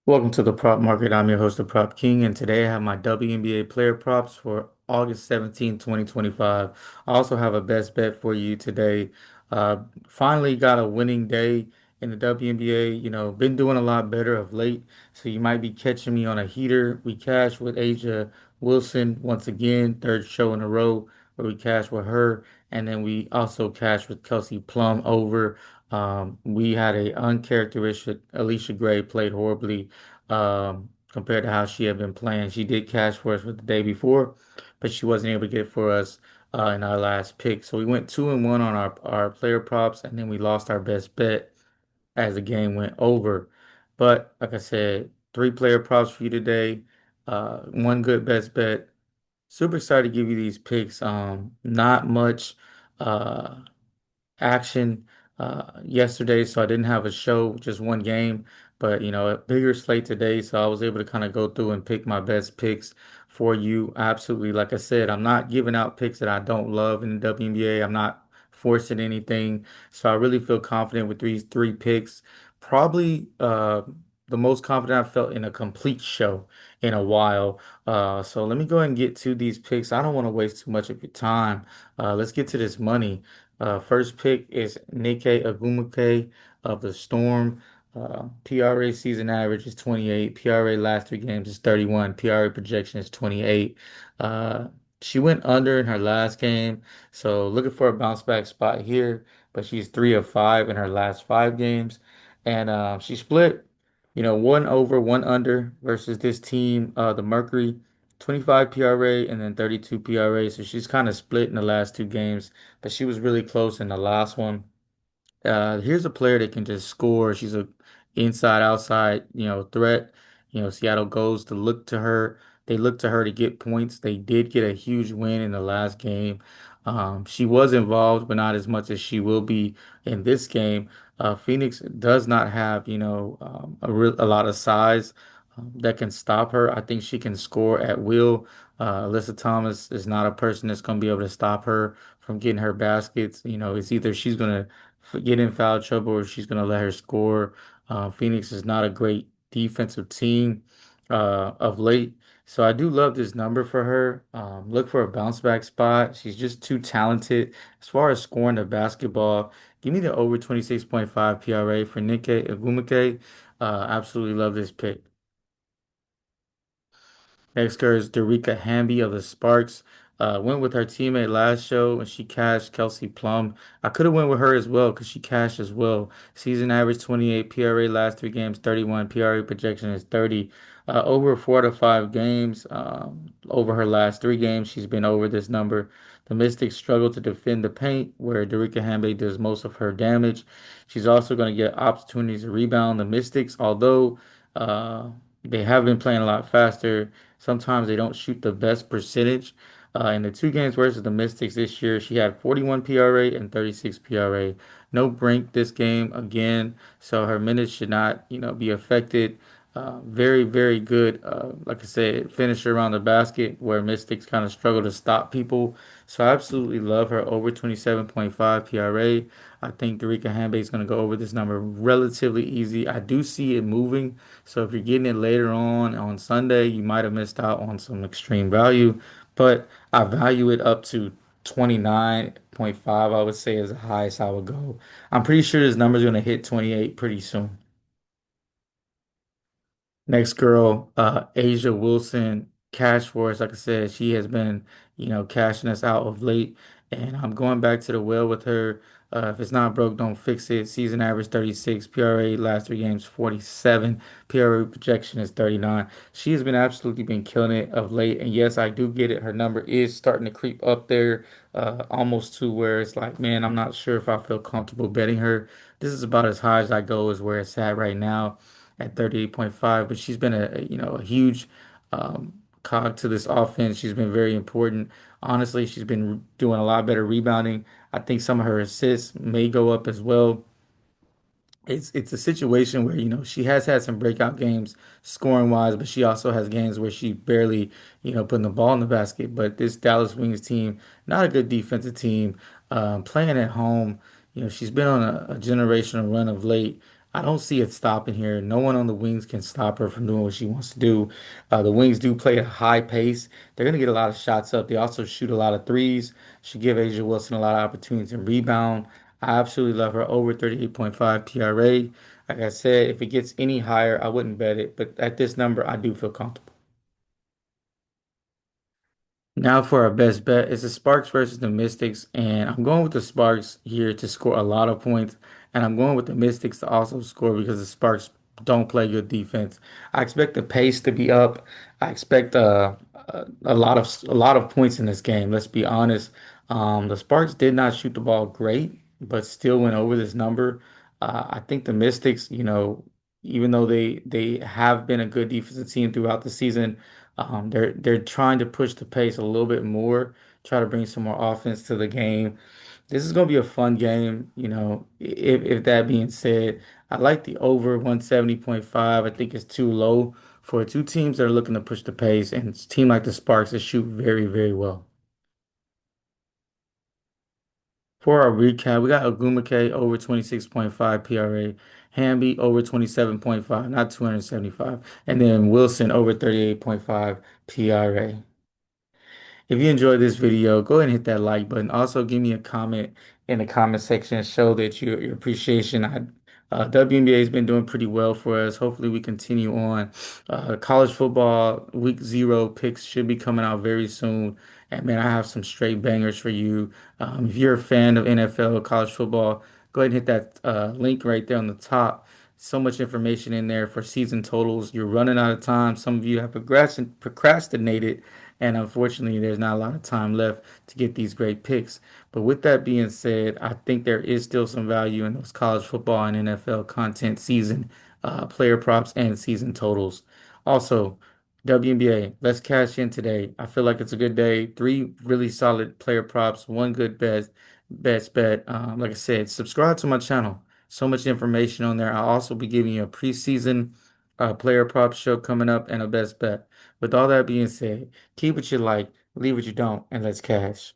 Welcome to the Prop Market. I'm your host, the Prop King, and today I have my WNBA player props for August 17, 2025. I also have a best bet for you today. Finally got a winning day in the WNBA. Been doing a lot better of late, so you might be catching me on a heater. We cashed with Asia Wilson once again, third show in a row where we cashed with her, and then we also cashed with Kelsey Plum over. We had a uncharacteristic Alicia Gray played horribly compared to how she had been playing. She did cash for us with the day before, but she wasn't able to get it for us in our last pick. So we went 2-1 on our player props, and then we lost our best bet as the game went over. But like I said, three player props for you today. One good best bet. Super excited to give you these picks. Not much. Uh, action yesterday, so I didn't have a show, just one game. But a bigger slate today, so I was able to kind of go through and pick my best picks for you. Absolutely, like I said, I'm not giving out picks that I don't love in the WNBA. I'm not forcing anything, so I really feel confident with these three picks. Probably the most confident I've felt in a complete show in a while. So let me go ahead and get to these picks. I don't want to waste too much of your time. Let's get to this money. First pick is Nike Agumuke of the Storm. PRA season average is 28. PRA last three games is 31. PRA projection is 28. Uh, she went under in her last game, so looking for a bounce back spot here. But she's 3 of 5 in her last 5 games, and she split, one over, one under versus this team, the Mercury. 25 PRA and then 32 PRA. So she's kind of split in the last two games, but she was really close in the last one. Here's a player that can just score. She's a inside outside, threat. Seattle goes to look to her. They look to her to get points. They did get a huge win in the last game. She was involved, but not as much as she will be in this game. Phoenix does not have, a lot of size that can stop her. I think she can score at will. Alyssa Thomas is not a person that's going to be able to stop her from getting her baskets. It's either she's going to get in foul trouble or she's going to let her score. Phoenix is not a great defensive team of late. So I do love this number for her. Look for a bounce back spot. She's just too talented. As far as scoring the basketball, give me the over 26.5 PRA for Nike Agumuke. Absolutely love this pick. Next girl is Dara Hambe of the Sparks. Went with her teammate last show and she cashed Kelsey Plum. I could have went with her as well because she cashed as well. Season average 28, PRA last three games 31, PRA projection is 30. Over 4 to 5 games. Over her last three games, she's been over this number. The Mystics struggle to defend the paint, where Dara Hambe does most of her damage. She's also going to get opportunities to rebound. The Mystics, although uh, they have been playing a lot faster. Sometimes they don't shoot the best percentage. In the two games versus the Mystics this year, she had 41 PRA and 36 PRA. No Brink this game again, so her minutes should not, be affected. Very, very good. Like I said, finisher around the basket where Mystics kind of struggle to stop people. So I absolutely love her over 27.5 PRA. I think Dara Hambe is going to go over this number relatively easy. I do see it moving. So if you're getting it later on Sunday, you might have missed out on some extreme value. But I value it up to 29.5, I would say is the highest I would go. I'm pretty sure this number is going to hit 28 pretty soon. Next girl, Asia Wilson, cash for us. Like I said, she has been, cashing us out of late. And I'm going back to the well with her. If it's not broke, don't fix it. Season average 36, PRA last three games 47, PRA projection is 39. She has been absolutely been killing it of late. And yes, I do get it. Her number is starting to creep up there, almost to where it's like, man, I'm not sure if I feel comfortable betting her. This is about as high as I go, is where it's at right now at 38.5, but she's been a huge cog to this offense. She's been very important. Honestly, she's been doing a lot better rebounding. I think some of her assists may go up as well. It's a situation where, she has had some breakout games scoring wise, but she also has games where she barely, putting the ball in the basket. But this Dallas Wings team, not a good defensive team, playing at home. She's been on a generational run of late. I don't see it stopping here. No one on the Wings can stop her from doing what she wants to do. The Wings do play at a high pace. They're going to get a lot of shots up. They also shoot a lot of threes. Should give Asia Wilson a lot of opportunities and rebound. I absolutely love her over 38.5 PRA. Like I said, if it gets any higher, I wouldn't bet it. But at this number, I do feel comfortable. Now for our best bet, it's the Sparks versus the Mystics, and I'm going with the Sparks here to score a lot of points, and I'm going with the Mystics to also score because the Sparks don't play good defense. I expect the pace to be up. I expect a lot of points in this game. Let's be honest. The Sparks did not shoot the ball great, but still went over this number. I think the Mystics, even though they have been a good defensive team throughout the season. They're trying to push the pace a little bit more, try to bring some more offense to the game. This is going to be a fun game, if that being said, I like the over 170.5. I think it's too low for two teams that are looking to push the pace, and a team like the Sparks that shoot very, very well. For our recap, we got Ogumake over 26.5 PRA, Hamby over 27.5, not 275, and then Wilson over 38.5 PRA. If you enjoyed this video, go ahead and hit that like button. Also, give me a comment in the comment section. Show that your appreciation. WNBA has been doing pretty well for us. Hopefully, we continue on. College football week zero picks should be coming out very soon. And man, I have some straight bangers for you. If you're a fan of NFL, college football, go ahead and hit that link right there on the top. So much information in there for season totals. You're running out of time. Some of you have procrastinated, and unfortunately, there's not a lot of time left to get these great picks. But with that being said, I think there is still some value in those college football and NFL content season player props and season totals. Also, WNBA, let's cash in today. I feel like it's a good day. Three really solid player props, one good best bet. Like I said, subscribe to my channel. So much information on there. I'll also be giving you a preseason player prop show coming up and a best bet. With all that being said, keep what you like, leave what you don't, and let's cash.